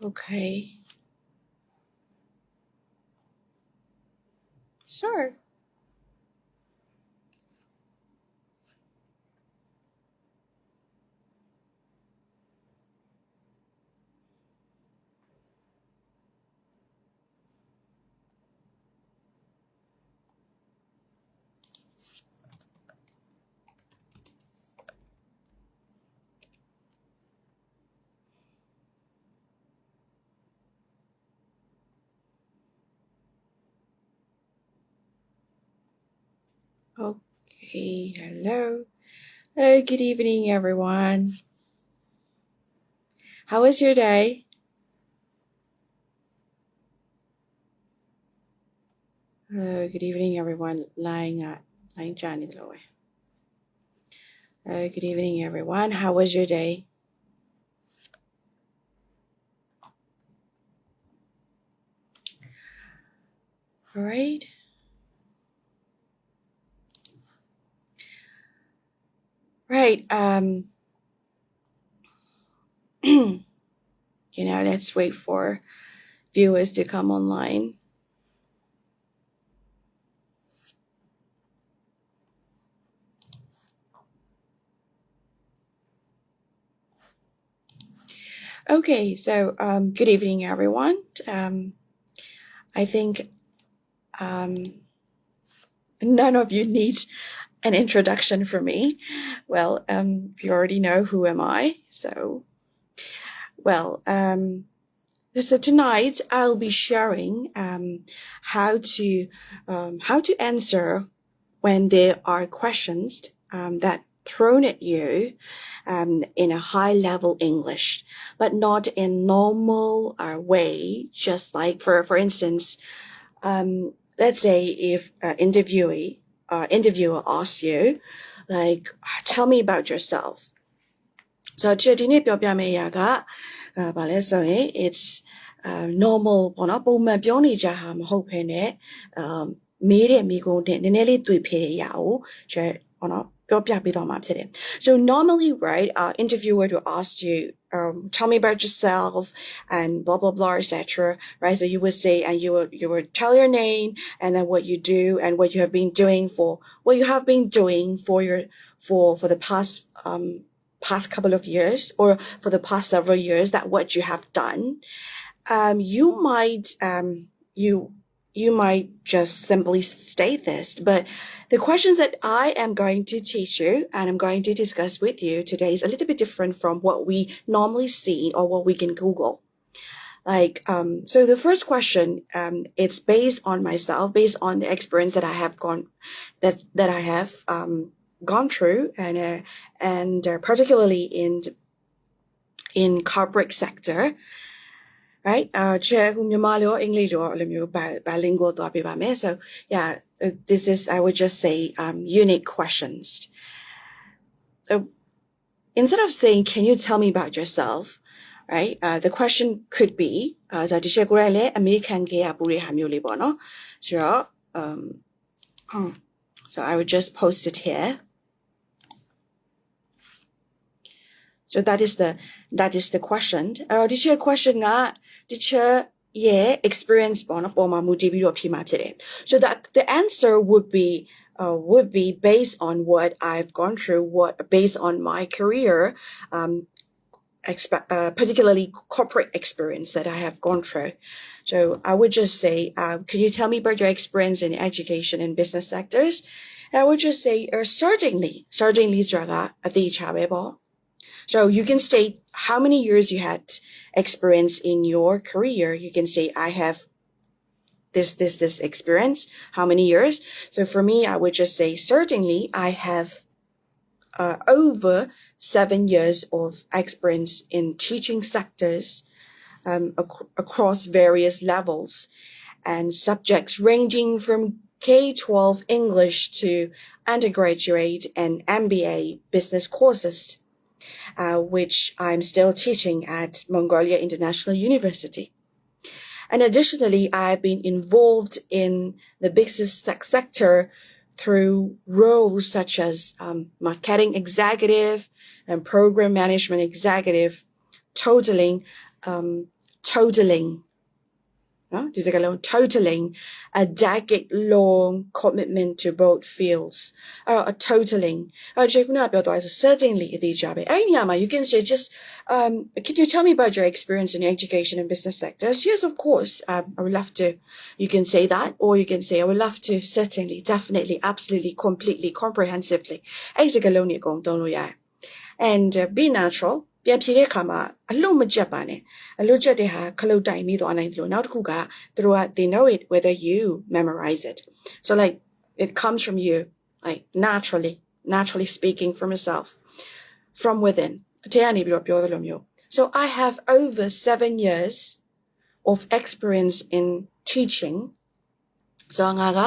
Okay. Sure. Okay. Hello. Good evening, everyone. How was your day? Good evening, everyone. Lying Johnny Lowe. Good evening, everyone. How was your day? All right. Right. Let's wait for viewers to come online. Okay. So, good evening, everyone. I think none of you needs an introduction from me. Well, you already know who am I. So, well, so tonight I'll be sharing how to answer when there are questions that thrown at you in a high level English, but not in normal way. Just like for instance, let's say if interviewer asks you, like, tell me about yourself. So ဒီနေ့ပြောပြမယ့်အရာကဘာလဲဆိုရင် it's normal ပေါ့နော်ပုံမှန်ပြောနေကြဟာမဟုတ်ဘဲနဲ့မေးတဲ့မိကုန်းနဲ့နည်းနည်းလေးတွေ့ဖဲတဲ့အရာကိုပေါ့နော်ပြောပြပေးတော့မှာဖြစ်တယ် So normally, right, interviewer will ask you, tell me about yourself and blah blah blah, etc. Right, so you would say, and you would tell your name and then what you do and what you have been doing for the past couple of years or for the past several years, that what you have done. You might just simply state this, but the questions that I am going to teach you and I'm going to discuss with you today is a little bit different from what we normally see or what we can Google. Like, so the first question, it's based on myself, based on the experience that I have gone through, and particularly in corporate sector, right? မြန်မာရောအင်္ဂလိပ်ရောအဲ့လိုမျိုး bilingual သွားပြပါမယ် So yeah, this is, I would just say, unique questions. So instead of saying, can you tell me about yourself, right? The question could be, ဒီချက်ကိုလည်းအမေခံခဲ့ရပူတဲ့ဟာမျိုးလေးပေါ့နော်ဆိုတော့ so I would just post it here. So that is the question. အဲ့တော့ဒီချက် question ကဒီချက် experience ပေါ့နော်ပေါ်မှာမူတည်ပြီးတော့ဖြေမှာဖြစ်တယ် So that the answer would be based on what I've gone through, based on my career, particularly corporate experience that I have gone through. So I would just say, can you tell me about your experience in education and business sectors? And I would just say, certainlyဆိုတာကအသေးချာပဲပေါ့ So you can state how many years you had experience in your career. You can say, I have this experience. How many years? So for me, I would just say, certainly I have over 7 years of experience in teaching sectors across various levels and subjects ranging from K-12 English to undergraduate and MBA business courses, which I'm still teaching at Mongolia International University. And additionally, I've been involved in the business sector through roles such as marketing executive and program management executive, totaling totaling totaling a decade-long commitment to both fields. A totaling. Certainly, you can say just, can you tell me about your experience in education and business sectors? Yes, of course. I would love to. You can say that, or you can say, I would love to, certainly, definitely, absolutely, completely, comprehensively. And be natural. ပြန်ဖြေတဲ့အခါမှာအလုံးမကြက်ပါနဲ့အလုံးကြက်တဲ့ဟာခလုတ်တိုင်ပြီးသွားနိုင်တယ်လို့နောက်တစ်ခုကသူတို့က they know it whether you memorize it so like it comes from you like naturally speaking from yourself from within အထက်ကနေပြီးတော့ပြောသလိုမျိုး so I have over 7 years of experience in teaching so ငါက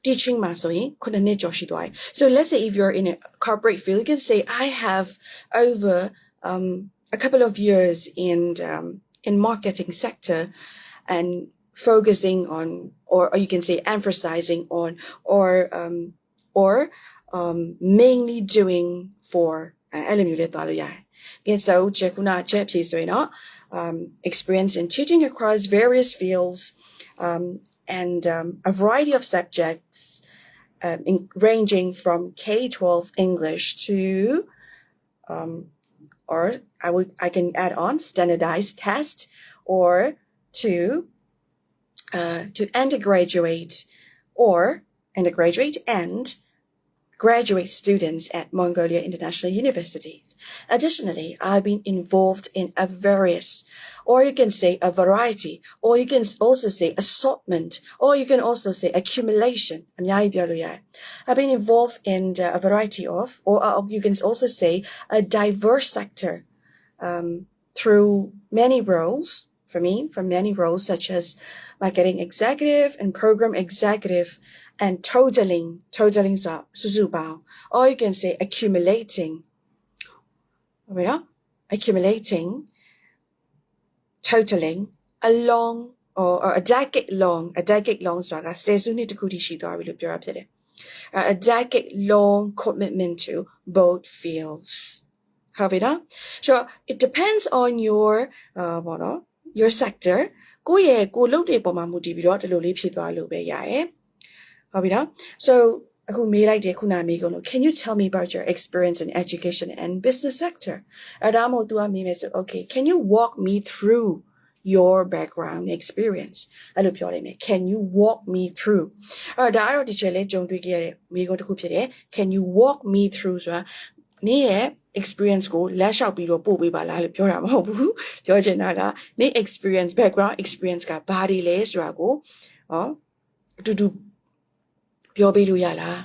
teaching masoyin kunane joshi dwai so let's say if you're in a corporate field you can say I have over a couple of years in marketing sector and focusing on or you can say emphasizing on or mainly doing for so jekuna chepsi so experience in teaching across various fields and a variety of subjects ranging from K-12 English to or I can add on standardized test or to undergraduate and graduate students at Mongolia International University. Additionally, I've been involved in a various, or you can say a variety, or you can also say assortment, or you can also say accumulation. I've been involved in a variety of, or you can also say a diverse sector through many roles, from many roles such as marketing executive and program executive and totaling susubao, or you can say accumulating, totaling a long or a decade long saga sezuni takuti shito abilu pyora phide a decade long commitment to both fields. So it depends on your your sector. Koလုပ်တဲ့ပုံမှာမူတည်ပြီးတော့ဒီလိုလေးဖြစ်သွားလို့ပဲရတယ်ဟုတ်ပြီနော် so အခုမေးလိုက်တဲ့ခုနမေးကုန်လို့ can you tell me about your experience in education and business sector အဲ့ဒါမှမဟုတ် तू ကမေးမယ်ဆို okay can you walk me through your background experience အဲ့လိုပြောလိုက်မယ် can you walk me through အဲ့ဒါကတော့ဒီချက်လေးကြုံတွေ့ခဲ့ရတဲ့မေးခွန်းတစ်ခုဖြစ်တယ် can you walk me through ဆိုတာနည်းရဲ့ experience ကိုလက်လျှောက်ပြီးတော့ပို့ပေးပါလားလို့ပြောတာမဟုတ်ဘူးပြောချင်တာကနည်း experience background experience ကဘာတွေလဲဆိုတာကိုအတူတူပြောပေးလို့ရလား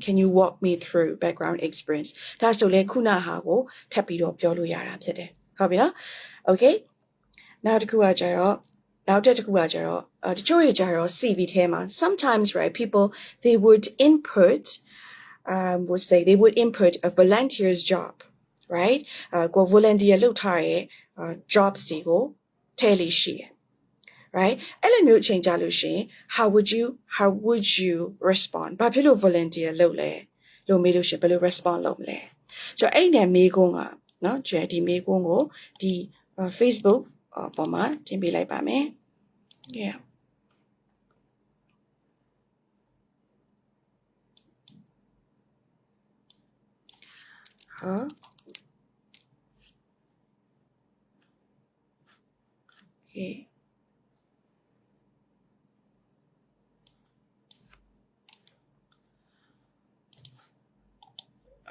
can you walk me through background experience ဒါဆိုလေခုနဟာကိုထပ်ပြီးတော့ပြောလို့ရတာဖြစ်တယ်ဟုတ်ပြီနော် okay နောက်တစ်ခုကကြတော့တချို့တွေကြတော့ CV ထဲမှာ sometimes right people they would input a volunteer's job right ကို volunteer လုပ်ထားတဲ့ jobs တွေကိုထည့်လို့ရှိတယ် right အဲ့လိုမျိုးအချိန်ကြလို့ရှိရင် how would you respond ဘာဖြစ်လို့ volunteer လုပ်လဲလို့မေးလို့ရှိရင်ဘယ်လို respond လုပ်မလဲဆိုတော့အဲ့နဲ့မေးခွန်းကနော်ကျဒီမေးခွန်းကိုဒီ Facebook ပေါ်မှာတင်ပေးလိုက်ပါမယ် yeah okay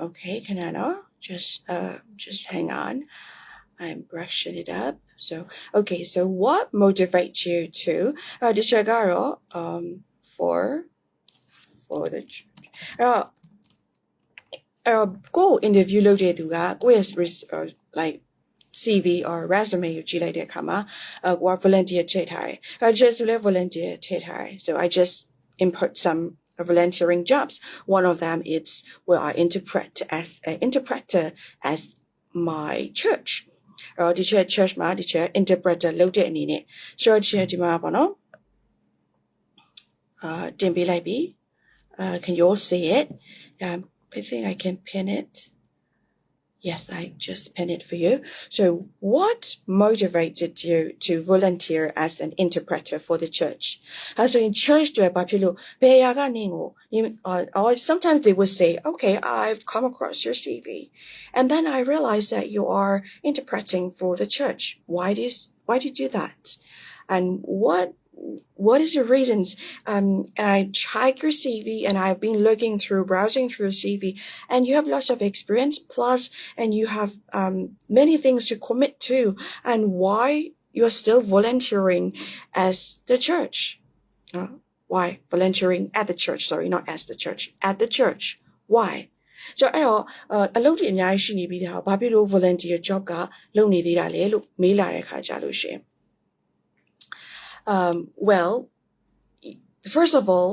okay can I know just hang on I'm brushing it up so okay so what motivates you to for the go interview လုပ်တဲ့သူကကိုယ့်ရဲ့ like CV or resume ကိုကြည့်လိုက်တဲ့အခါမှာကိုက volunteer ထည့်ထားတယ်။ just ဆိုလဲ volunteer ထည့်ထားတယ်။ So I just input some volunteering jobs. One of them is where I interpreter as my church. ဒီ church မှာဒီ interpreter လုပ်တဲ့အနေနဲ့ church ဒီမှာပေါ့နော်တင်ပေးလိုက်ပြီ can you all see it I think I can pin it Yes, I just pinned it for you. So what motivated you to volunteer as an interpreter for the church? So in church, or sometimes they would say, okay, I've come across your CV. And then I realized that you are interpreting for the church. Why do you do that? And what is your reasons? And I check your CV and I've been browsing through your CV, and you have lots of experience plus, and you have many things to commit to, and why you're still volunteering as the church. Why volunteering at the church? Sorry, not as the church, at the church. Why? So အဲ့တော့အလုပ်တွေအများကြီးရှိနေပြီးတဲ့ဟာဘာဖြစ်လို့ volunteer job ကလုပ်နေသေးတာလဲလို့မေးလာတဲ့ခါကြလို့ရှင် well, first of all,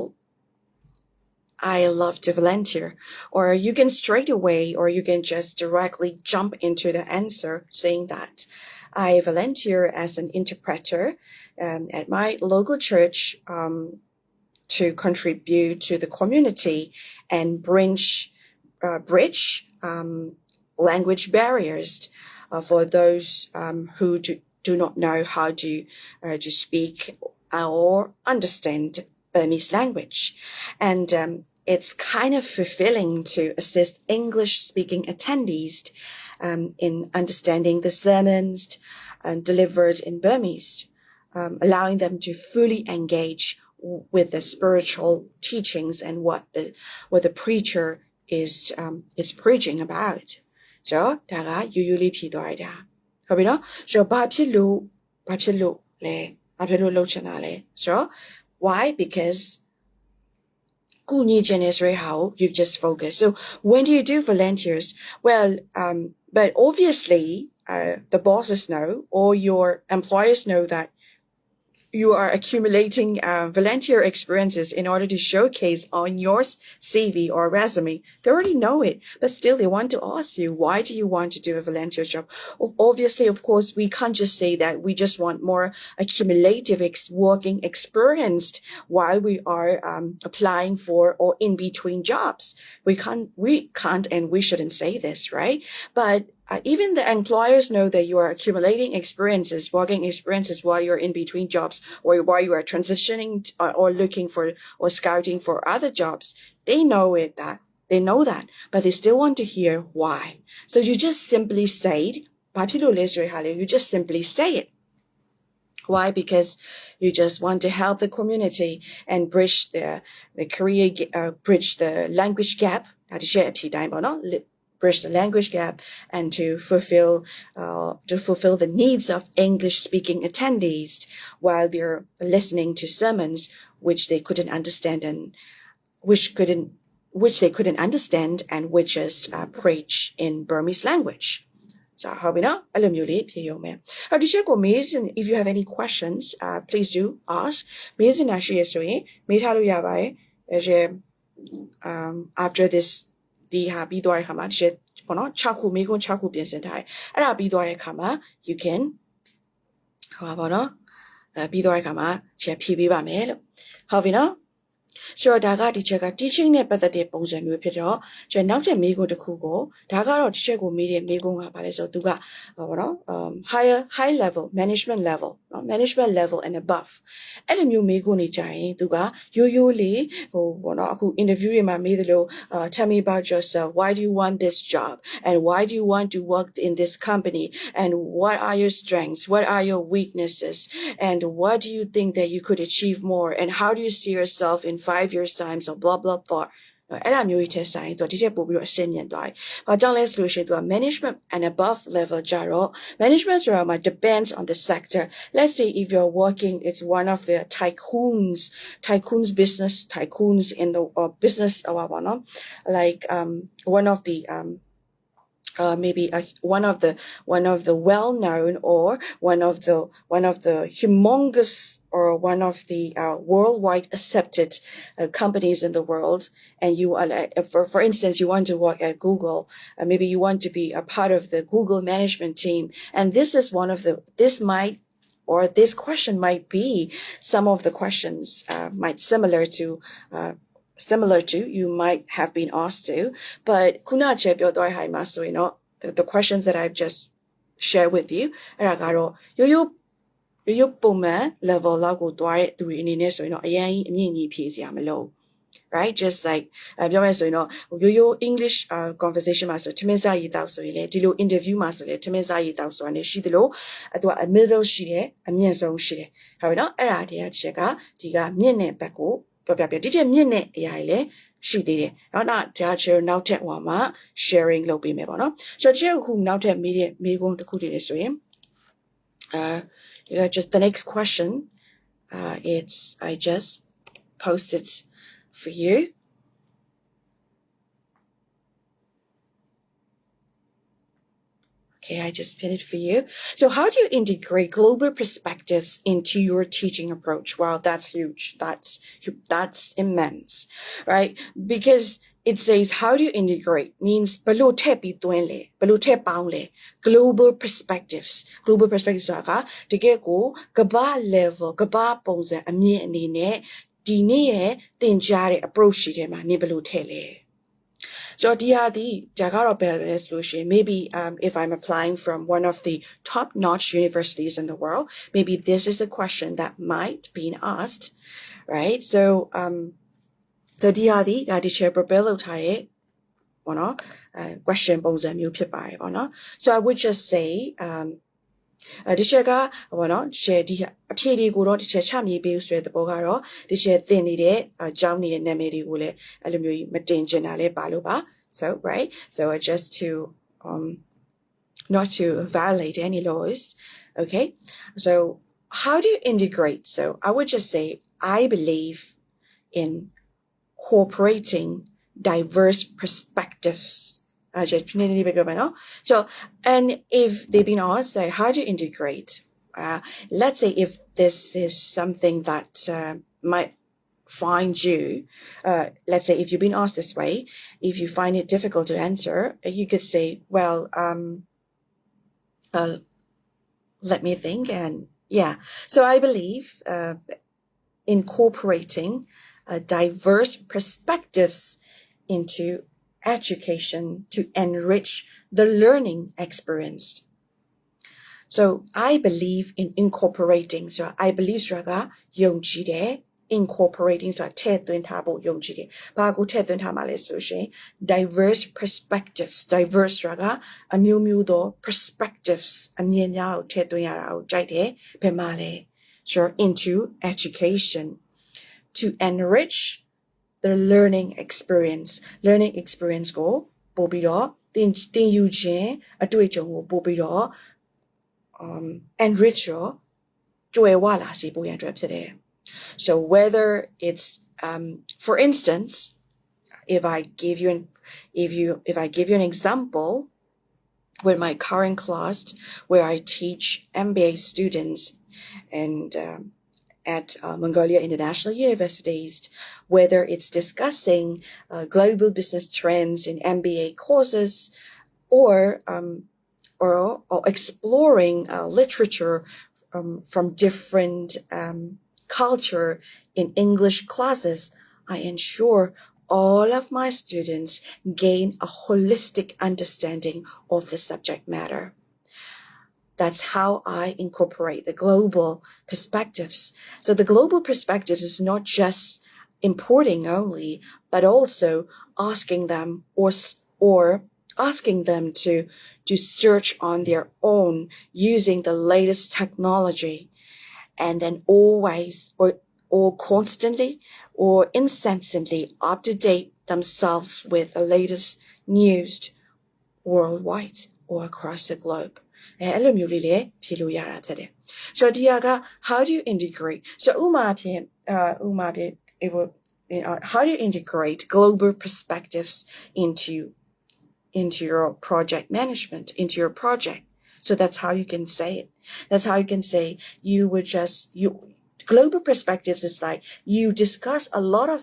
I love to volunteer, or you can straight away, or you can just directly jump into the answer saying that I volunteer as an interpreter at my local church to contribute to the community and bridge language barriers for those who do not know how to speak or understand Burmese language. And it's kind of fulfilling to assist English-speaking attendees in understanding the sermons delivered in Burmese, allowing them to fully engage with the spiritual teachings and what the preacher is preaching about. So, ဒါကယူယူလေးဖြေသွားရတာဟုတ်ပြီနော် so ဘာဖြစ်လို့လဲဘာဖြစ်လို့လုပ်ချင်တာလဲ so why because ကူညီခြင်းနဲ့ဆိုရဟာကို you just focus. So when do you do volunteers? Well, but obviously the bosses know, or your employers know that you are accumulating volunteer experiences in order to showcase on your CV or resume. They already know it, but still they want to ask you, why do you want to do a volunteer job? Obviously, of course, we can't just say that we just want more accumulative working experience while we are applying for or in between jobs. We can't and we shouldn't say this, right? But even the employers know that you are accumulating working experiences while you're in between jobs, or while you are transitioning or looking for or scouting for other jobs. They know that, but they still want to hear why. So you just simply say it. You just simply say it. Why? Because you just want to help the community and bridge the language gap. Bridge the language gap and to fulfill the needs of English-speaking attendees while they're listening to sermons which they couldn't understand and which they couldn't understand and which just preach in Burmese language. So, if you have any questions, please do ask. After this ဒီဟာပြီးသွားတဲ့အခါမှာတစ်ချက်ပေါ့နော်6ခုမိကုန်း6ခုပြင်ဆင်ထားတယ်အဲ့ဒါပြီးသွားတဲ့အခါမှာ you can ဟောပါပေါ့နော်ပြီးသွားတဲ့အခါမှာချက်ဖြည့်ပေးပါမယ်လို့ဟုတ်ပြီနော် ဆိုတော့ဒါကဒီချက်က teaching နဲ့ပတ်သက်တဲ့ပုံစံမျိုးဖြစ်တော့ကျွန်တော်နောက်တဲ့မိကုန်းတစ်ခုကိုဒါကတော့တစ်ချက်ကိုမေးတဲ့မိကုန်းကဘာလဲဆိုတော့သူကဟောပါတော့ high level management level နော် management level and above အဲ့လိုမျိုးမိကုန်းနေကြရင်သူကရိုးရိုးလေးဟိုပေါ့နော်အခု interview တွေမှာမေးသလို tell me about yourself, why do you want this job, and why do you want to work in this company, and what are your strengths, what are your weaknesses, and what do you think that you could achieve more, and how do you see yourself in 5 years time, so blah blah blah. အဲ့ဒါမျိုးတွေထက်ဆိုင်တော့ဒီချက်ပို့ပြီးတော့အရှင်းမြင်သွားတယ်။ဘာကြောင့်လဲဆိုလို့ရှိရင်သူက management and above level ကြတော့ management ဆိုတာမှာ depends on the sector. Let's say if you're working, it's one of the tycoons in the business like one of the maybe one of the well-known or one of the humongous or one of the worldwide accepted companies in the world, and you are like, for instance, you want to work at Google, maybe you want to be a part of the Google management team, and this question might be some of the questions similar to you might have been asked to, but ခုနချက်ပြောသွားတဲ့ဟာမှာဆိုရင်တော့ the questions that I've just shared with you အဲ့ဒါကတော့ရိုးပုံမှန် level လောက်ကိုတွားတဲ့သူတွေအနေနဲ့ဆိုရင်တော့အရင်အမြင့်ကြီးဖြေစရာမလို right just like ပြောမယ်ဆိုရင်တော့ရိုး English conversation မှာဆိုထမင်းစားရည်တောက်ဆိုရင်လေဒီလို interview မှာဆိုလေထမင်းစားရည်တောက်ဆိုတာ ਨੇ ရှိသလိုသူက middle ရှိတယ်အမြင့်ဆုံးရှိတယ်ဟုတ်ပြီနော်အဲ့ဒါတရားတစ်ချက်ကဒီကမြင့်တဲ့ဘက်ကိုပြောပြဒီချက်မြင့်တဲ့အရာတွေလည်းရှိသေးတယ်เนาะဒါချေနောက်ထပ်ဟိုမှာ sharing လုပ်ပေးမယ်ပေါ့နော်ဆိုတော့ဒီခုနောက်ထပ်မေးခွန်းတစ်ခုတည်းနေဆိုရင်just the next question it's I just posted for you okay I just pinned it for you so how do you integrate global perspectives into your teaching approach wow that's huge that's immense right because it says how do you integrate means ဘယ်လိုထည့်ပြီးသွင်းလဲဘယ်လိုထည့်ပေါင်းလဲ global perspectives ဆိုတာကတကယ်ကိုကမ္ဘာ level ကမ္ဘာပုံစံအမြင့်အနေနဲ့ဒီနေ့ရဲ့သင်ကြားတဲ့ approach ရှိထဲမှာနေဘယ်လိုထည့်လဲ so maybe if I'm applying from one of the top-notch universities in the world maybe this is a question that might be asked right soဒီဟာဒီဒါ teacher prepare လုပ်ထားတဲ့ဘောနော်question ပုံစံမျိုးဖြစ်ပါတယ်ပေါ့နော် so I would just say teacher ကဘောနော် teacher ဒီအဖြေတွေကိုတော့ teacher ချမြေပေးဆိုတဲ့သဘောကတော့ teacher သင်နေတဲ့အကြောင်းနေတဲ့နာမည်တွေကိုလည်းအဲ့လိုမျိုးမတင်ချင်တာလည်းပါလို့ပါ so right so just to not to violate any laws okay so how do you integrate so I would just say I believe in incorporating diverse perspectives. So, and if they've been asked, say, how do you integrate? Let's say if this is something that might find you, let's say if you've been asked this way, if you find it difficult to answer, you could say, well, let me think. And yeah, so I believe incorporating diverse perspectives into education to enrich the learning experience. So I believe in incorporating. So I believe straga yongjide incorporating so ထည့်သွင်းထားဖို့ယုံကြည်တယ်။ဘာကိုထည့်သွင်းထားမှာလဲဆိုရှင် diverse perspectives diverse ဆိုတာကအမျိုးမျိုးသော perspectives အမြင်များကိုထည့်သွင်းရတာကိုကြိုက်တယ်။ဘယ်မှာလဲ so into education to enrich the learning experience ကိုပို့ပြီးတော့သင်ယူခြင်းအတွေ့အကြုံကိုပို့ပြီးတော့enrich ရောကြွယ်ဝလာစေဖို့ရန်အတွက်ဖြစ်တယ် so whether it's for instance if I give you an example with my current class where I teach MBA students and at Mongolia International Universities, whether it's discussing global business trends in MBA courses or exploring literature from different culture in English classes, I ensure all of my students gain a holistic understanding of the subject matter. That's how I incorporate the global perspectives. So the global perspectives is not just importing only, but also asking them or asking them to search on their own using the latest technology, and then always or constantly or incessantly up to date themselves with the latest news worldwide or across the globe. အဲ့လိုမျိုးလေးလည်းဖြေလို့ရတာဖြစ်တယ်။ဆိုတော့ဒီက how do you integrate ဆိုတော့ဥမာဖြင့် how do you integrate global perspectives into your project management into your project so that's how you can say it that's how you can say global perspectives is like you discuss a lot of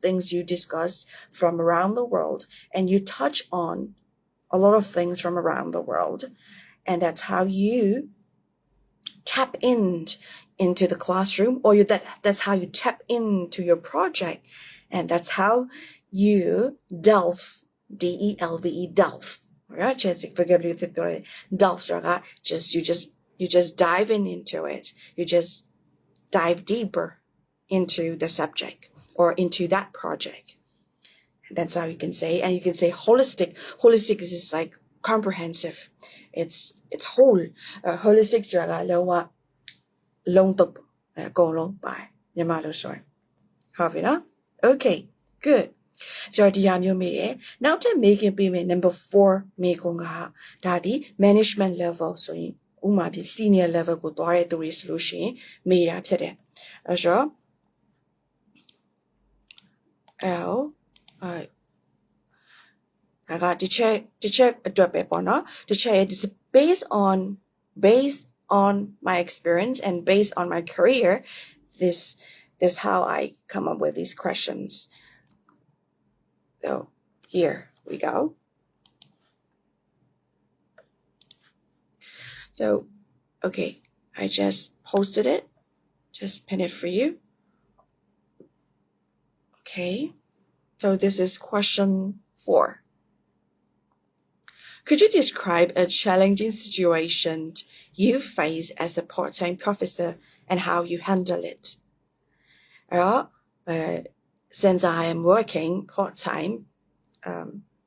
things you discuss from around the world and you touch on a lot of things from around the world and that's how you tap into the classroom or that's how you tap into your project and that's how you delve delve Alright, forget you delve you just dive into it. You just dive deeper into the subject or into that project. That's how you can say. And you can say holistic. Holistic is just like comprehensive. It's whole. Holistic ဆိုတာကလုံးဝလုံးတုပ်အကုန်လုံးပါတယ်မြန်မာလိုဆိုရင်ဟုတ်ပြီနော် Okay good ဆိုတော့ဒီဟာမျိုးမေးတယ်နောက်ထပ်မေးခင်ပေးမယ် number 4မေးခွန်းကဒါဒီ management level ဆိုရင်ဥမာဖြစ် senior level ကိုသွားတဲ့သူတွေဆိုလို့ရှိရင်မေးတာဖြစ်တယ်အဲ့တော့ L I ဒါကတစ်ချက်အတွက်ပဲပေါ့နော်တစ်ချက်ရဲ့ this is based on my experience and based on my career this how I come up with these questions so here we go so okay I just posted it just pin it for you okay so this is question 4 Could you describe a challenging situation you face as a part-time professor and how you handle it? Since I am working part-time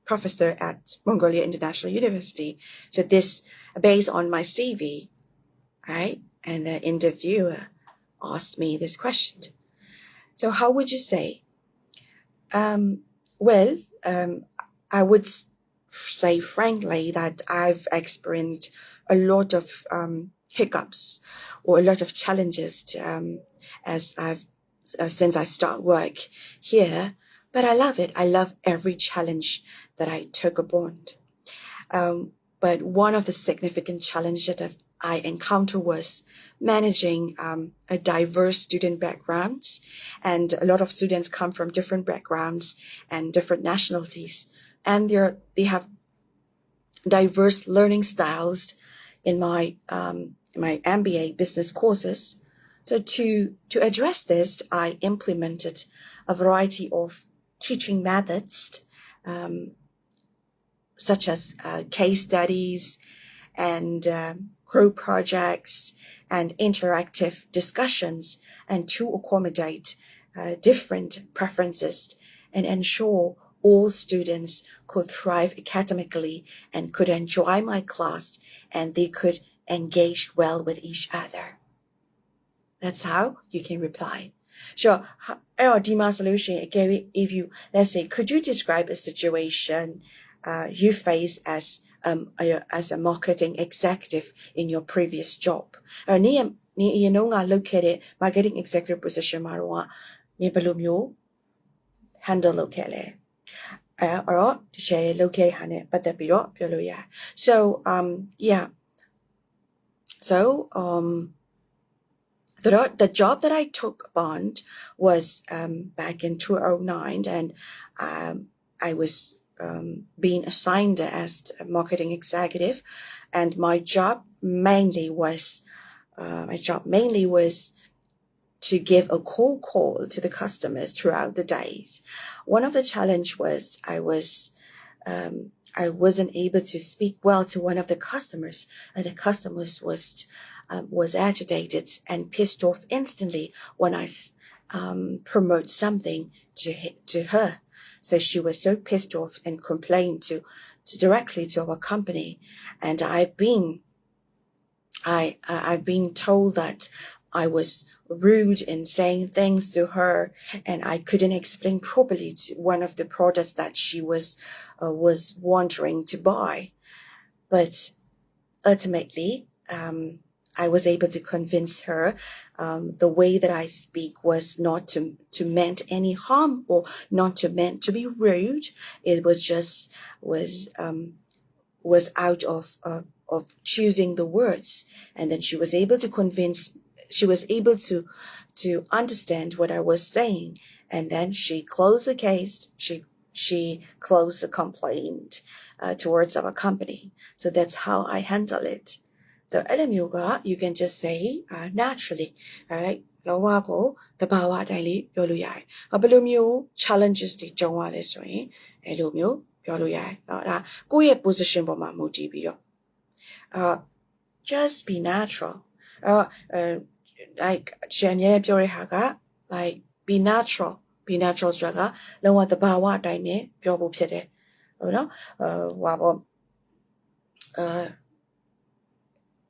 professor at Mongolia International University, so this based on my CV, right? And the interviewer asked me this question. So how would you say? I would say frankly that I've experienced a lot of hiccups or a lot of challenges as since I start work here, but I love it. I love every challenge that I took upon. But one of the significant challenges that I encountered was managing a diverse student backgrounds, and a lot of students come from different backgrounds and different nationalities. And they have diverse learning styles in my MBA business courses. So to address this, I implemented a variety of teaching methods, such as case studies and group projects and interactive discussions, and to accommodate different preferences and ensure all students could thrive academically and could enjoy my class and they could engage well with each other. That's how you can reply. Sure. Dima solution, if you, let's say, could you describe a situation you face as a marketing executive in your previous job? You know, located marketing executive position မှာတော့你ဘယ်လိုမျိုး handle လုပ်ခဲ့လဲ or to share locate ဟာနဲ့ပတ်သက်ပြီးတော့ပြောလို့ရတယ် so yeah so the job that I took upon was back in 2009 and I was being assigned as a marketing executive and my job mainly was to give a cold call to the customers throughout the days. One of the challenge was I wasn't able to speak well to one of the customers, and the customers was agitated and pissed off instantly when I promote something to her. So she was so pissed off and complained to directly to our company, and I've been told that I was rude in saying things to her, and I couldn't explain properly to one of the products that she was wanting to buy. But ultimately, I was able to convince her the way that I speak was not to meant any harm or not to meant to be rude. It was just was out of choosing the words, and then she was able to understand what I was saying, and then she closed the case. She closed the complaint towards our company. So that's how I handle it. So yoga, you can just say naturally, right? လောကကိုတဘာဝအတိုင်းလေးပြောလို့ရတယ်။ဘယ်လိုမျိုး challenges တွေကြုံရလဲဆိုရင်အဲ့လိုမျိုး ပြောလို့ရတယ်เนาะဒါကိုယ့်ရဲ့ position ပေါ်မှာမူတည်ပြီးတော့just be natural like ကျန်ရဲ့ပြောတဲ့ဟာက like be natural ဆိုတာကလုံးဝသဘာဝအတိုင်းနဲ့ပြောဖို့ဖြစ်တယ်ဟုတ်နော်ဟိုပါပေါ့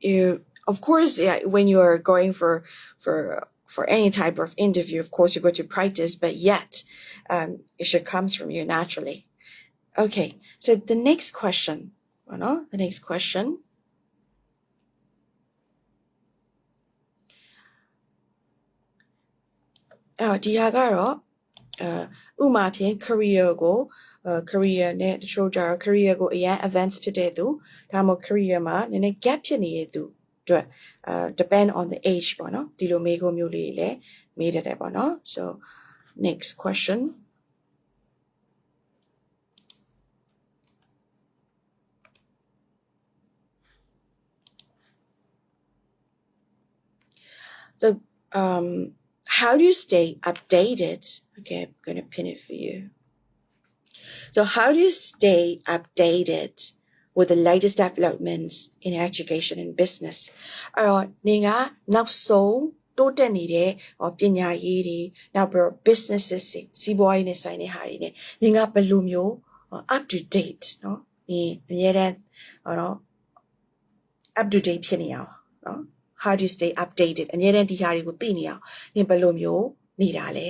you of course yeah when you are going for any type of interview of course you go to practice but yet it should comes from you naturally okay so the next question the next questionဒီဟာကတော့ဥမာဖြင့် career ကိုcareer နဲ့တချို့ကြတော့ career ကိုအရင် advance ဖြစ်တဲ့သူဒါမှမဟုတ် career မှာနည်းနည်း gap ဖြစ်နေတဲ့သူအတွက် depend on the age ပေါ့နော်ဒီလိုမေးခွန်းမျိုးလေးလည်းမေးတတ်တယ်ပေါ့နော် so next question so how do you stay updated okay I'm going to pin it for you so how do you stay updated with the latest developments in education and business အဲ့တော့နေကနောက်ဆုံးတိုးတက်နေတဲ့ပညာရေးတွေနောက်ပြီးတော့ businesses စီးပွားရေးနဲ့ဆိုင်တဲ့ဟာတွေနဲ့နေကဘယ်လိုမျိုး up to date เนาะဒီအများတဲ့up to date ဖြစ်နေအောင်เนาะhow do you stay updated အများတဲ့ဒီဟာတွေကိုသိနေအောင်နေဘယ်လိုမျိုးနေတာလဲ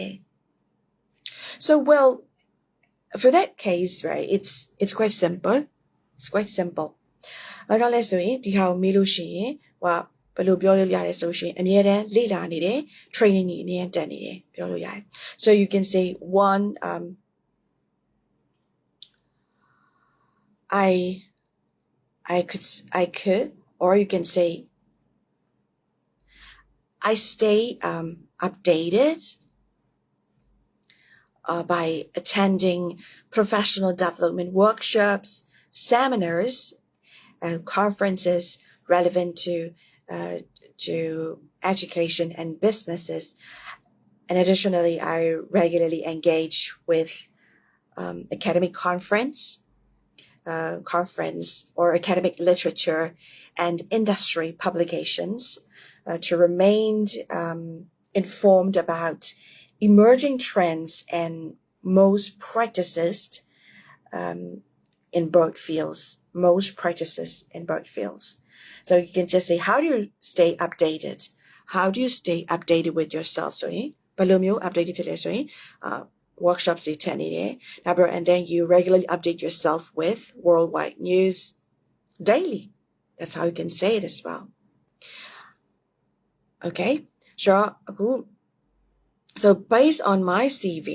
so well for that case right it's quite simple it's quite simple အဲ့တော့လဲဆိုရင်ဒီဟာကိုမေးလို့ရှိရင်ဟိုဘယ်လိုပြောလို့ရလဲဆိုရှင်အမြဲတမ်းလေ့လာနေတယ် training ကြီးအမြဲတက်နေတယ်ပြောလို့ရတယ် so you can say one I could or you can say I stay updated by attending professional development workshops seminars and conferences relevant to education and businesses. And additionally, I regularly engage with academic conference or academic literature and industry publications to remain informed about emerging trends and most practices in both fields. So you can just say, how do you stay updated? How do you stay updated with yourself? So, ဘယ်လိုမျိုး updated ဖြစ်လဲဆိုရင် workshops တွေထည့်နေတယ် and then you regularly update yourself with worldwide news daily. That's how you can say it as well. Okay, sure. So based on my CV,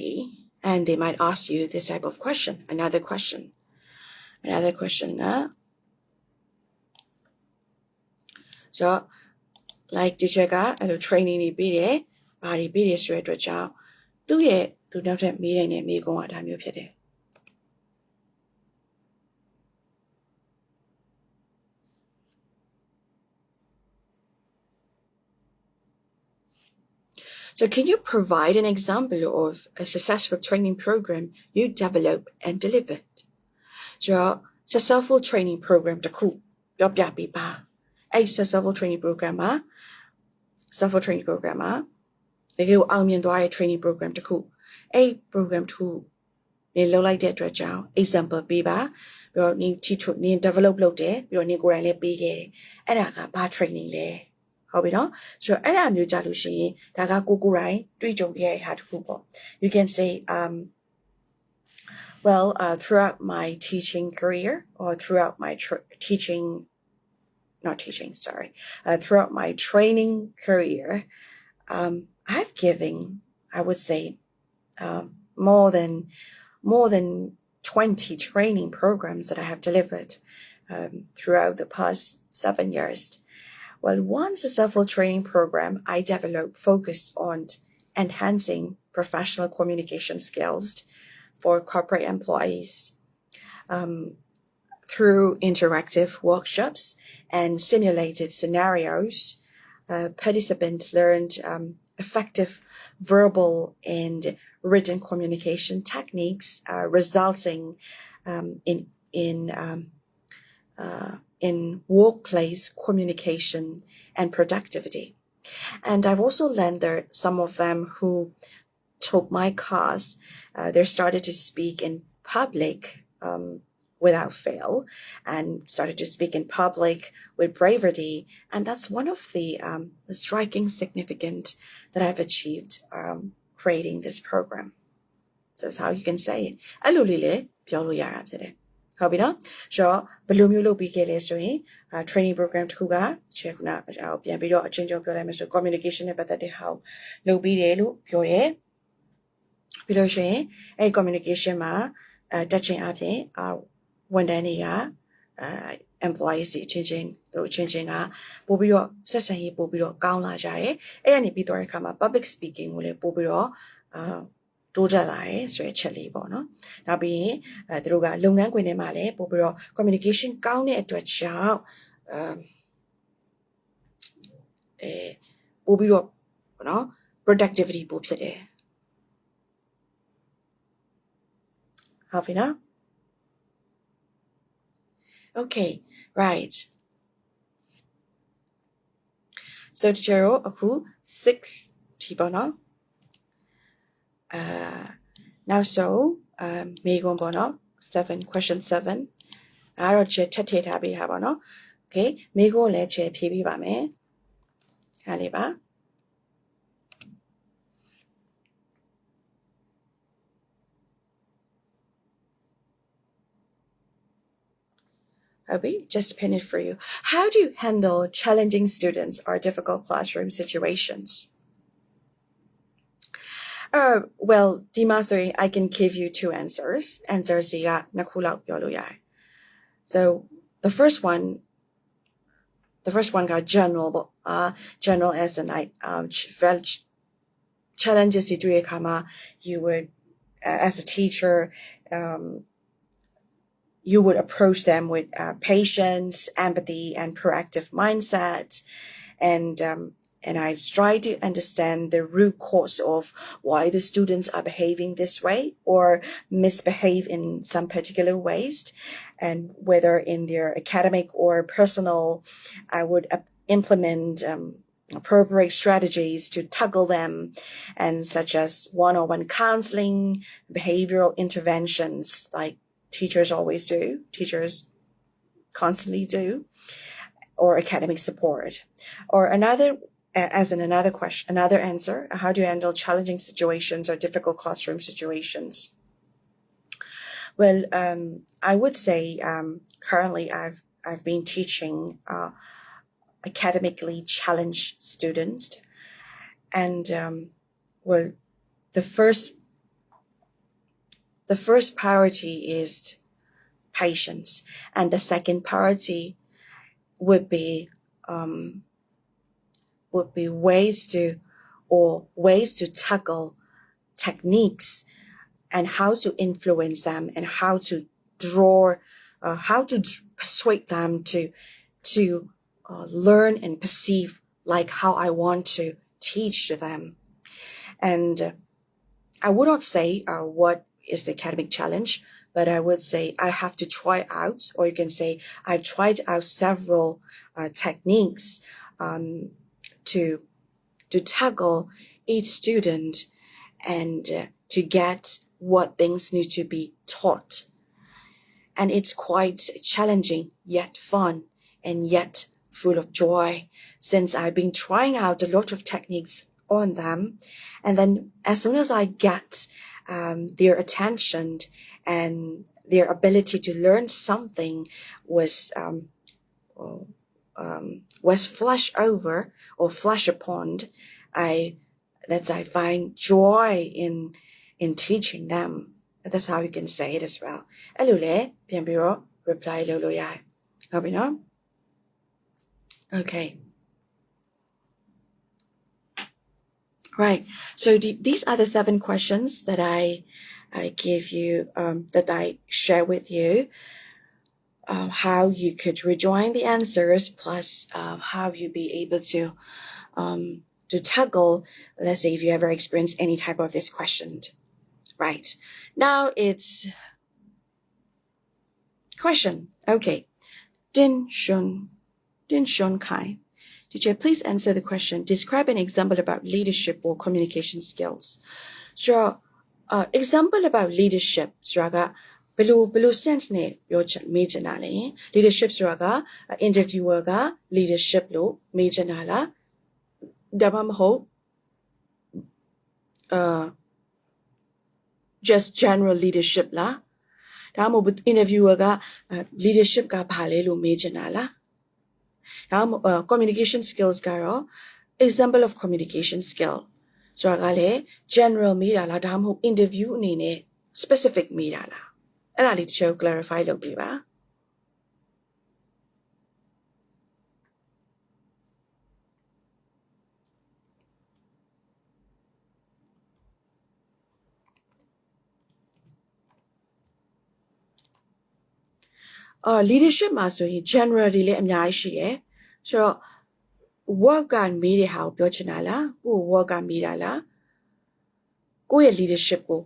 and they might ask you this type of question, another question. So like teacher ကအဲ့လို training တွေပေးတယ်ဘာတွေပေးတယ်ဆိုတဲ့အတွက်ကြောင့်သူနောက်ထပ်မေးနိုင်တဲ့မေးခွန်းကဒါမျိုးဖြစ်တယ် So can you provide an example of a successful training program you developed and delivered? So successful training program တစ်ခုပြောပြပေးပါအဲ့ successful training program မှာတကယ်အောင်မြင်သွားတဲ့ training program တစ်ခုအဲ့ program တစ်ခုနေလောက်လိုက်တဲ့အတွက်ကြောင့် example ပေးပါပြီးတော့နင် develop လုပ်တယ်ပြီးတော့နင်ကိုယ်တိုင်လည်းပေးခဲ့တယ်အဲ့ဒါကဘာ training လဲဟုတ်ပြီနော်ဆိုတော့အဲ့ဒါမျိုးကြလို့ရှိရင်ဒါကကိုယ်တိုင်တွေ့ကြုံခဲ့တဲ့ဟာတစ်ခုပေါ့ you can say well throughout my teaching career or throughout my throughout my training career I've given I would say more than 20 training programs that I have delivered throughout the past 7 years. Well, one successful training program I developed focused on enhancing professional communication skills for corporate employees through interactive workshops and simulated scenarios. Participants learned effective verbal and written communication techniques, resulting in workplace communication and productivity. And I've also learned that some of them who took my course, they started to speak in public without fail, and started to speak in public with bravery. And that's one of the striking significance that I've achieved creating this program. So that's how you can say it. အဲ့လိုလေးလည်းပြောလို့ရတာဖြစ်တယ်။ဟုတ်ပြီနော်။ဆိုတော့ဘယ်လိုမျိုးလုပ်ပြီးခဲ့လဲဆိုရင် training program တစ်ခုကချက်ခုနပြန်ပြီးတော့အချင်းချင်းပြောလိုက်မယ်ဆို communication နဲ့ပတ်သက်တဲ့ဟာကိုလုပ်ပြီးတယ်လို့ပြောတယ်။ပြီးလို့ရှိရင်အဲ့ communication မှာတက်ချင်အပြင်ဝန်ထမ်းတွေက employees တွေအချင်းချင်းတို့အချင်းချင်းကပို့ပြီးတော့ဆက်ဆံရေးပို့ပြီးတော့ကောင်းလာကြတယ်။အဲ့ကနေပြီးတော့တဲ့အခါမှာ public speaking ကိုလည်းပို့ပြီးတော့တိုးတက်လာတယ်ဆိုတဲ့ချက်လေးပေါ့နော်။နောက်ပြီးရင်သူတို့ကလုပ်ငန်းခွင်ထဲမှာလည်းပို့ပြီးတော့ communication ကောင်းတဲ့အတွက်ကြောင့်ပို့ပြီးတော့ပေါ့နော် productivity ပို့ဖြစ်တယ်။ဟုတ်ပြီနော်။ Okay, right. So တချို့အခု 6 ထိပေါ့နော်။ now so မေးခွန်းပေါ့နော် question 7အဲ့တော့ချက်ထည့်ထားပေးတာပေါ့နော် okay မေးခွန်းလည်းချက်ဖြေပေးပါမယ်ဟာလေးပါOkay, just pin it for you. How do you handle challenging students or difficult classroom situations? Well, Dimasri, I can give you two answers. Answers So the first one got general as in challenges you would as a teacher you would approach them with patience, empathy, and proactive mindset. And I try to understand the root cause of why the students are behaving this way or misbehave in some particular ways, and whether in their academic or personal, I would implement appropriate strategies to tackle them, and such as one-on-one counseling, behavioral interventions, like teachers always do, teachers constantly do, or academic support. Or another answer, how do you handle challenging situations or difficult classroom situations? Well, I would say currently I've been teaching academically challenged students, and well, the first priority is patience, and the second priority would be ways to tackle techniques and how to influence them and how to persuade them to learn and perceive like how I want to teach to them. And I would not say what is the academic challenge, but I would say I have to try out, or you can say I've tried out several techniques to tackle each student and to get what things need to be taught. And it's quite challenging, yet fun, and yet full of joy, since I've been trying out a lot of techniques on them. And then as soon as I get their attention and their ability to learn something was flashed over or flashed upon, I find joy in teaching them. That's how you can say it as well. အဲ့လိုလေပြန်ပြီးတော့ reply လုပ်လို့ရတယ်ဟုတ်ပြီနော် Okay. Right. So these are the 7 questions that I give you, that I share with you. How you could rejoin the answers, plus how you be able to tackle, let's say if you ever experience any type of this question. Right. Now it's Question. Okay. Din Shun Kai. Teacher, please answer the question. Describe an example about leadership or communication skills. So, example about leadershipဆိုတာကဘယ်လို sense နဲ့ပြောမေးချင်တာလဲ leadership ဆိုတာက interviewer က leadership လို့မေးချင်တာလားဒါမှမဟုတ် just general leadership လားဒါမှမဟုတ် interviewer က leadership ကဘာလဲလို့မေးချင်တာလားဒါမှမဟုတ် communication skills ကတော့ example of communication skillဆိုတာကလည်း general မေးတာလားဒါမှမဟုတ် interview အနေနဲ့ specific မေးတာလားအဲ့ဒါလေးတစ်ချက်ကို clarify လုပ်ပေးပါleadership မှာဆိုရင် general တွေလည်းအများကြီးရှိတယ်ဆိုတော့ work ကမေးတဲ့ဟာကိုပြောချင်တာလားကိုယ့် work ကမေးတာလားကိုယ့်ရဲ့ leadership ကို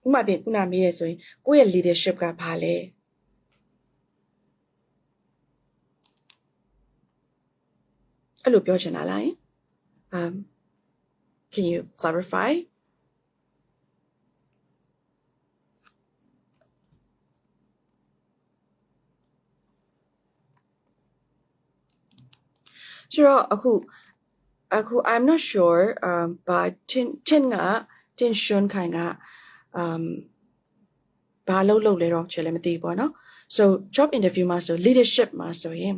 ဥပမာဖြင့်ခုနမေးရဆိုရင်ကိုယ့်ရဲ့ leadership ကဘာလဲအဲ့လိုပြောချင်တာလားcan you clarify soအခု I'm not sure but tin shun ခိုင်ကဘာလုပ်လဲတော့ကျွန်တော်လည်းမသိဘူးပေါ့နော် so job interview မှာဆို leadership မှာဆိုရင်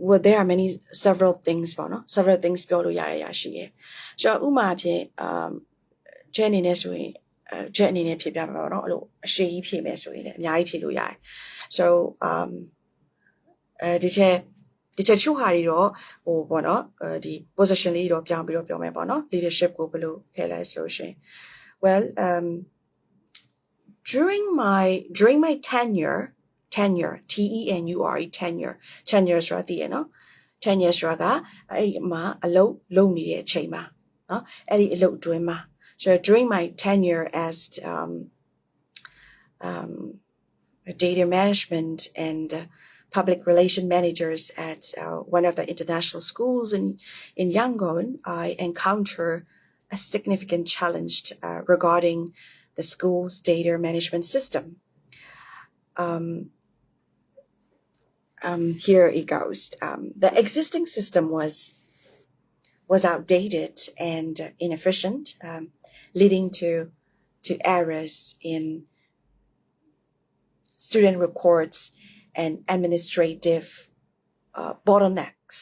well there are many several things ပေါ့နော် several things ပြောလို့ရတဲ့အရာရှိတယ်ဆိုတော့ဥပမာဖြင့်ချက်အနေနဲ့ဆိုရင်ချက်အနေနဲ့ဖြေပြမှာပေါ့နော်အဲ့လိုအရှိကြီးဖြေမယ်ဆိုရင်လည်းအများကြီးဖြေလို့ရတယ် soဒီချက်ချို့ဟာတွေတော့ပေါ့နော်ဒီ position လေးတော့ပြောင်းပြီးတော့ပြောမယ်ပေါ့နော် leadership ကိုဘယ်လိုထည့်လဲဆိုလို့ရှိရင် well during my tenure tenure ဆိုတာသိရနော် tenure ဆိုတာကအဲ့မှာအလုပ်လုပ်နေတဲ့အချိန်မှာနော်အဲ့ဒီအလုပ်အတွင်းမှာ so during my tenure as data management and public relation managers at one of the international schools in Yangon, I encounter a significant challenge regarding the school's data management system. Here it goes. The existing system was outdated and inefficient, leading to errors in student reports and administrative bottlenecks.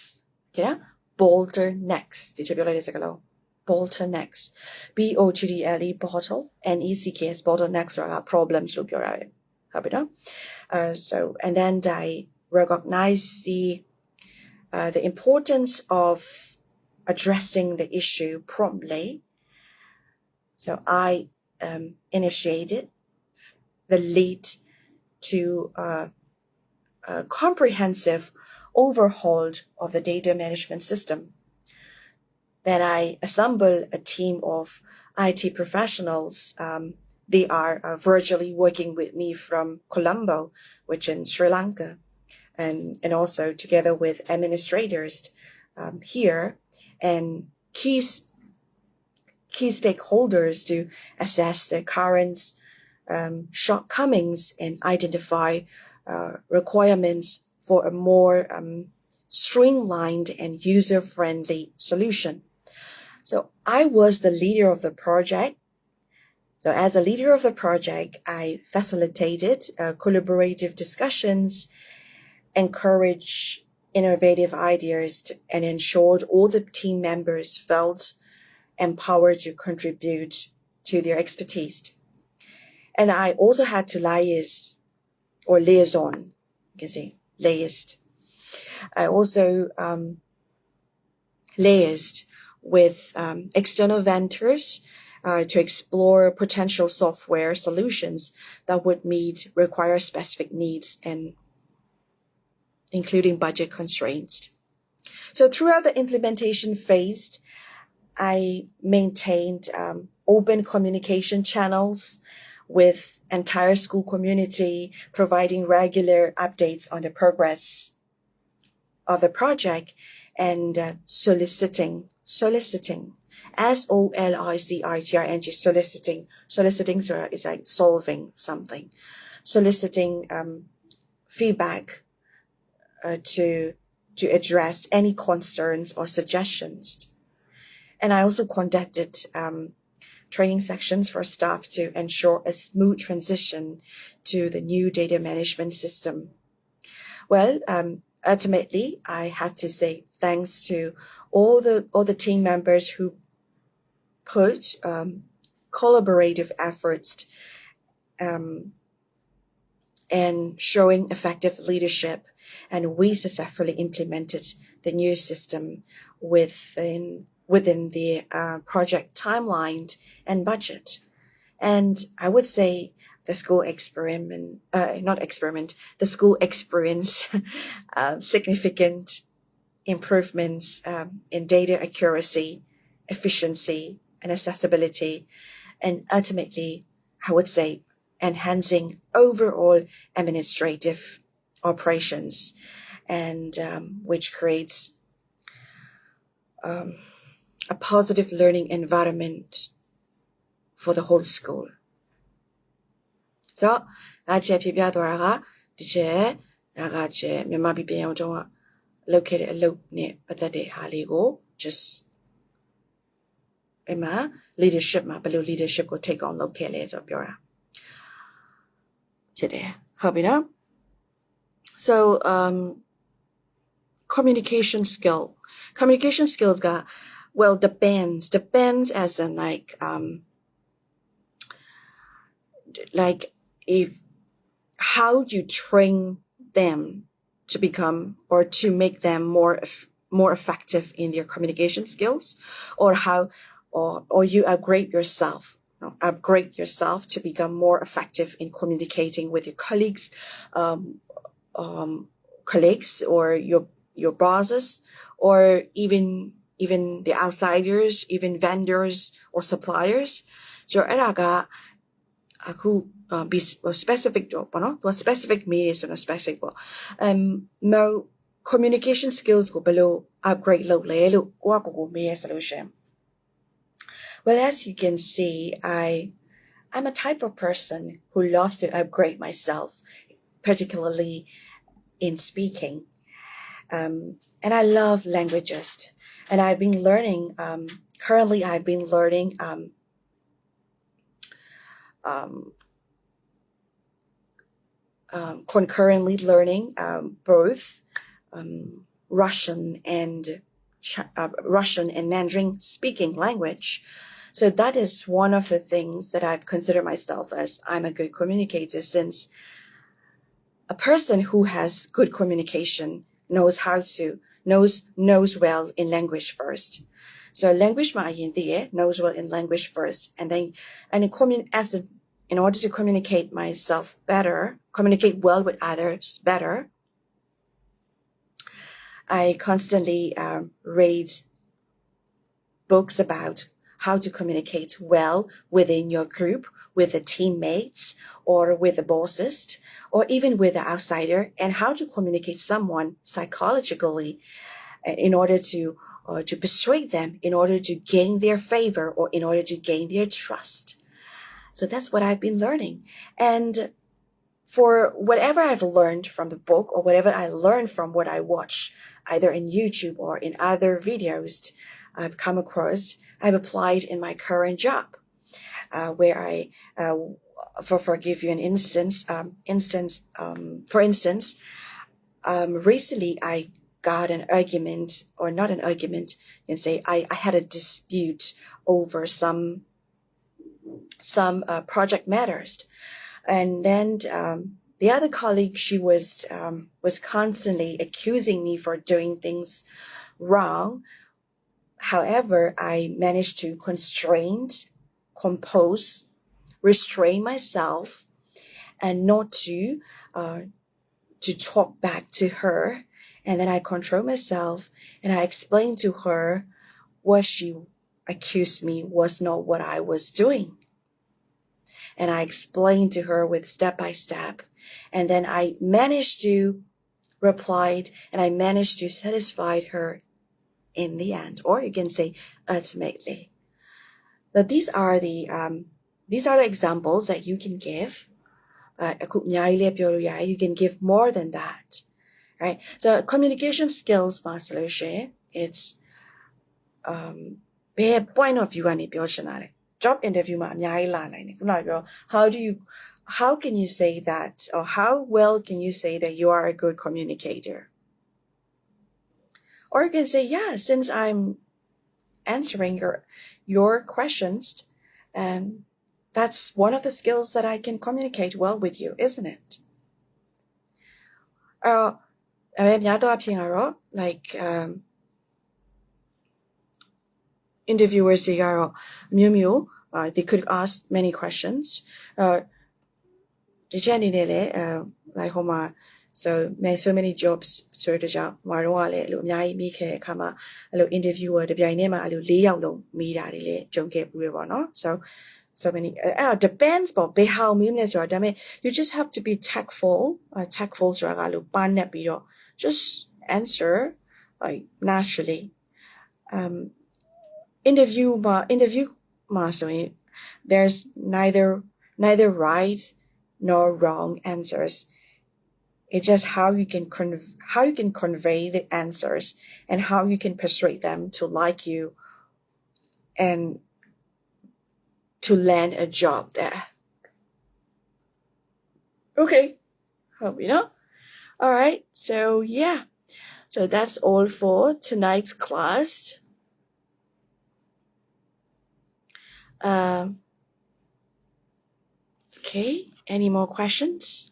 Okay? Bottlenecks. Did you realize that? Bottlenecks. B-O-T-T-L-E bottle N-E-C-K-S bottlenecks are problems. So and then I recognize the importance of addressing the issue promptly. So I initiated the lead to a comprehensive overhaul of the data management system. Then I assemble a team of IT professionals. They are virtually working with me from Colombo, which in Sri Lanka, and also together with administrators here and key stakeholders to assess the current shortcomings and identify requirements for a more streamlined and user-friendly solution. So I was the leader of the project. So as a leader of the project, I facilitated collaborative discussions, encouraged innovative ideas, and ensured all the team members felt empowered to contribute to their expertise. And I also had to liaison, you can say, liaised. I also liaised with external vendors to explore potential software solutions that would require specific needs and including budget constraints. So throughout the implementation phase, I maintained open communication channels with entire school community, providing regular updates on the progress of the project, and soliciting, SOLICITING, soliciting is like solving something, soliciting feedback to address any concerns or suggestions. And I also conducted training sections for staff to ensure a smooth transition to the new data management system. Well, ultimately, I had to say thanks to all the team members who put collaborative efforts and showing effective leadership, and we successfully implemented the new system within the project timeline and budget. And I would say the school experience significant improvements in data accuracy, efficiency, and accessibility, and ultimately, I would say, enhancing overall administrative operations, and which creates a positive learning environment for the whole school. So ဒါချက်ဖြစ်ပြသွားတာကဒီချက်ဒါကချက်မြန်မာပြည်ပြန်အောင်တော့လုပ်ခဲ့တဲ့အလုပ်နဲ့ပတ်သက်တဲ့ဟာလေးကို just အဲ့မှာ leadership မှာဘယ်လို leadership ကို take on လုပ်ခဲ့လဲဆိုတော့ပြောတာဖြစ်တယ်ဟုတ်ပြီနော် so communication skills got, well, depends as in like if how you train them to become or to make them more effective in their communication skills, or how or you upgrade yourself to become more effective in communicating with your colleagues or your bosses, or even the outsiders, even vendors or suppliers. So အဲ့ဒါကအခု be specific တော့ပေါ့နော်သူ specific မေးရဆိုတော့ specific ပေါ့communication skills ကိုဘယ်လို upgrade လုပ်လဲလို့ကိုမေးရဆိုလို့ရှင် well, as you can see, I'm a type of person who loves to upgrade myself, particularly in speaking. And I love languages, and I've been learning currently concurrently learning both Russian and Mandarin speaking language. So that is one of the things that I've considered myself as I'm a good communicator, since a person who has good communication knows well in language first. So language knows well in language first, and then in order to communicate well with others better, I constantly read books about how to communicate well within your group, with the teammates, or with the bosses, or even with the outsider, and how to communicate someone psychologically in order to persuade them, in order to gain their favor, or in order to gain their trust. So that's what I've been learning. And for whatever I've learned from the book, or whatever I learned from what I watch, either in YouTube or in other videos I've come across, I've applied in my current job, where I, for give you an instance, recently I got an argument, or not an argument, you can say I had a dispute over some project matters, and then the other colleague, she was constantly accusing me for doing things wrong. However, I managed to restrain myself, and not to talk back to her. And then I control myself, and I explained to her what she accused me was not what I was doing. And I explained to her with step by step. And then I managed to reply and I managed to satisfy her in the end, or you can say ultimately. But these are the examples that you can give. You can give more than that, right? So communication skills မှာဆိုလို့ရှိရင် it's bad point of view ကနေပြောချင်တာလေ job interview မှာအများကြီးလာနိုင်တယ်ခုနကပြော how can you say that, or how well can you say that you are a good communicator? Or you can say, yeah, since I'm answering your questions, and that's one of the skills that I can communicate well with you, isn't it? Like interviewers they are they could ask many questions. Like so many jobs ဆိုတဲ့ကြောင့်မှာတော့လည်းအဲ့လိုအများကြီးမိခဲ့တဲ့အခါမှာအဲ့လို interviewer တပြိုင်တည်းမှာအဲ့လို၄ယောက်လုံးမိတာတွေလည်းကြုံခဲ့ပူရပါတော့ so many depends ပေါ့ဘယ်ဟာမိမလဲဆိုတော့ဒါပေမဲ့ you just have to be tactful ဆိုတာကလို့ပါနေပြီးတော့ just answer like naturally. Interview မှာဆိုရင် there's neither right nor wrong answers. It's just how you can convey the answers and how you can persuade them to like you and to land a job there. Okay, hope you know. All right, so yeah, so that's all for tonight's class. Okay, any more questions?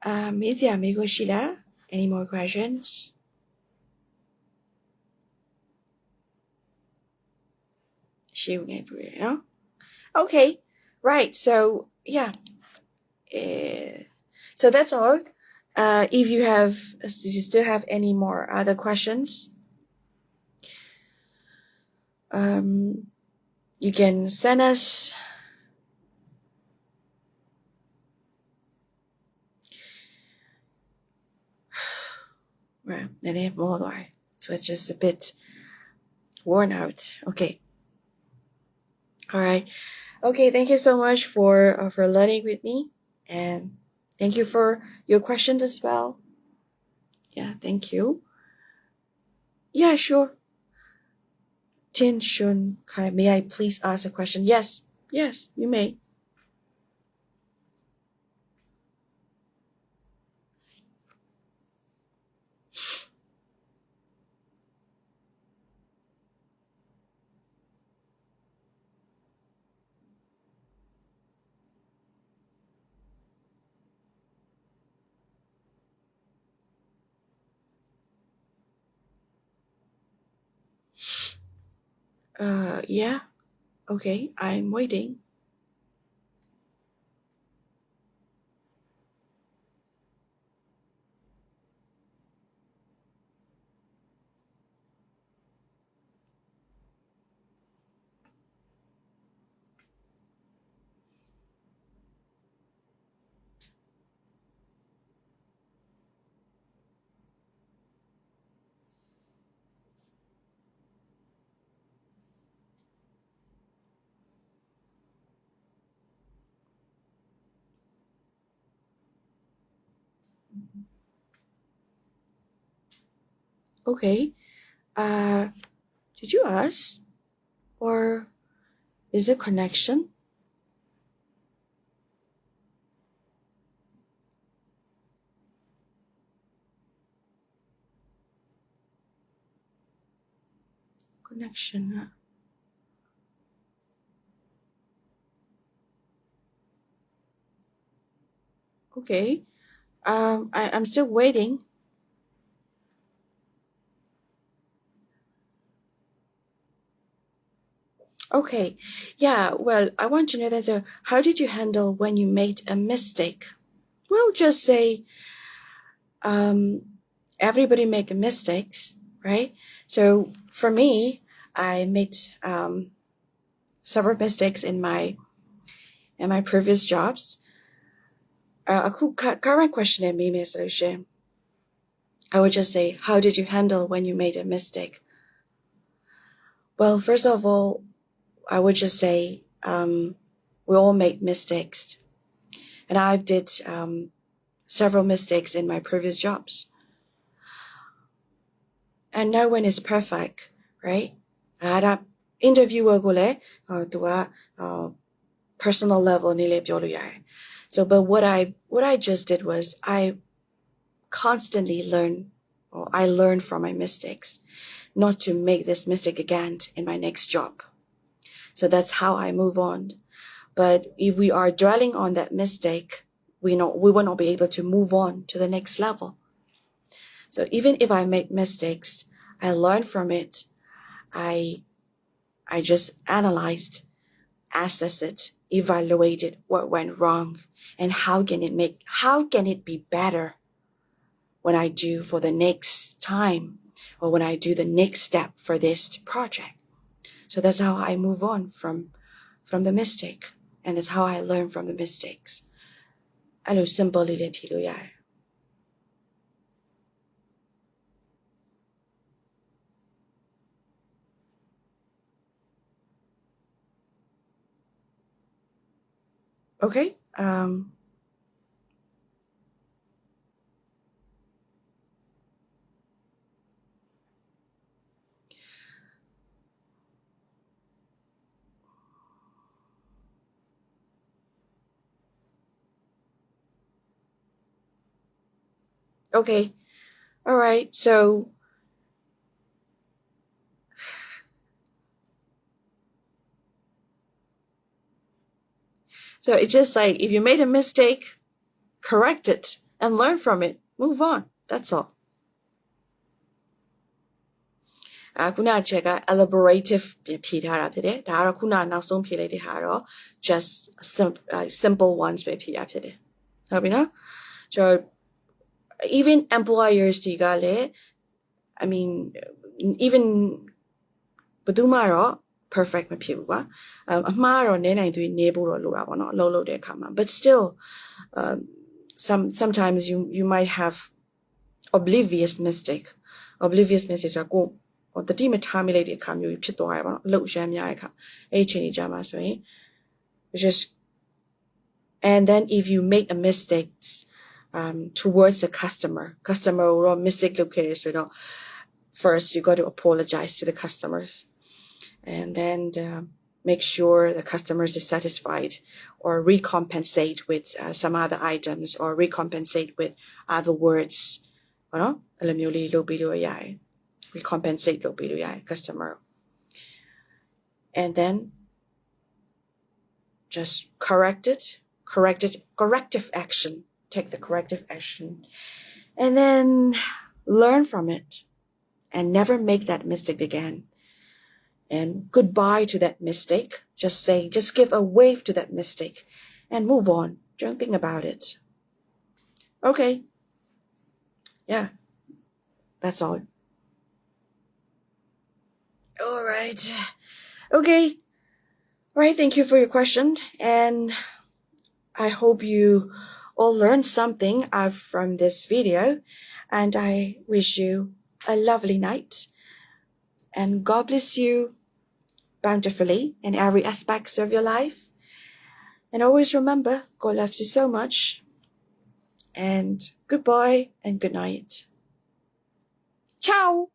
Mizia Amigo Sheila, any more questions? Okay, right, so yeah. So that's all. If you still have any more other questions, you can send us so it's just a bit worn out. Okay. All right. Okay, thank you so much for learning with me, and thank you for your questions as well. Yeah, thank you. Yeah, sure. Tin Shun Kai, may I please ask a question? Yes, you may. Yeah. Okay, I'm waiting. Okay. Did you ask? Or is it connection? Connection. Okay. I'm still waiting. Okay. Yeah, well, I want to know then, so how did you handle when you made a mistake? Well, just say, everybody make mistakes, right? So for me, I made several mistakes in my previous jobs. Current question at me, Mr. I would just say, how did you handle when you made a mistake? Well, first of all, I would just say, we all make mistakes. And I did several mistakes in my previous jobs. And no one is perfect, right? အဲ့ဒါ interviewer ကိုလည်းသူက personal level နေလည်းပြောလို့ရတယ် So but what I just did was I constantly learned from my mistakes, not to make this mistake again in my next job. So that's how I move on. But if we are dwelling on that mistake, we will not be able to move on to the next level. So even if I make mistakes, I learn from it. I just analyzed, assessed it, evaluated what went wrong, and how can it be better when I do for the next time, or when I do the next step for this project. So that's how I move on from the mistake, and that's how I learn from the mistakes. အဲ့လို simple လေးလည်းဖြေလို့ရတယ် Okay. Okay. All right. So it's just like, if you made a mistake, correct it and learn from it. Move on. That's all. ခုနကချက်က elaborative ဖြေထားတာဖြစ်တယ်ဒါကတော့ခုနနောက်ဆုံးဖြေလိုက်တဲ့ဟာတော့ just simple ones ပဲဖြေတာဖြစ်တယ်ဟုတ်ပြီနော်ဆိုတော့ even employers တွေကလည်း I mean even ဘယ်သူမှတော့ perfect မဖြစ်ဘူးကွာအမှားတော့နည်းနိုင်သူနေဖို့တော့လိုတာပေါ့နော်အလုပ်လုပ်တဲ့အခါမှာ but still sometimes you might have oblivious mistake ဆိုတော့တတိမထားမိလိုက်တဲ့အခါမျိုးဖြစ်သွားရပါတော့အလုပ်ရမ်းများတဲ့အခါအဲ့ဒီအချိန်ကြီးကြမှာဆိုရင် just and then if you make a mistake towards the customer or mistake လုပ်ခဲ့ရဆိုတော့ first you got to apologize to the customers and then make sure the customers is satisfied or recompensate with some other items or recompensate with other words ဟောနော်အဲ့လိုမျိုးလေးလုပ်ပြီးလို့ရတယ်recompensate လုပ်ပေးလို့ရတယ် customer and then just corrective action take the corrective action and then learn from it and never make that mistake again and goodbye to that mistake just give a wave to that mistake and move on don't think about it okay yeah that's all all right okay all right thank you for your question and I hope you all learned something from this video and I wish you a lovely night and God bless you bountifully in every aspect of your life and always remember God loves you so much and goodbye and good night ciao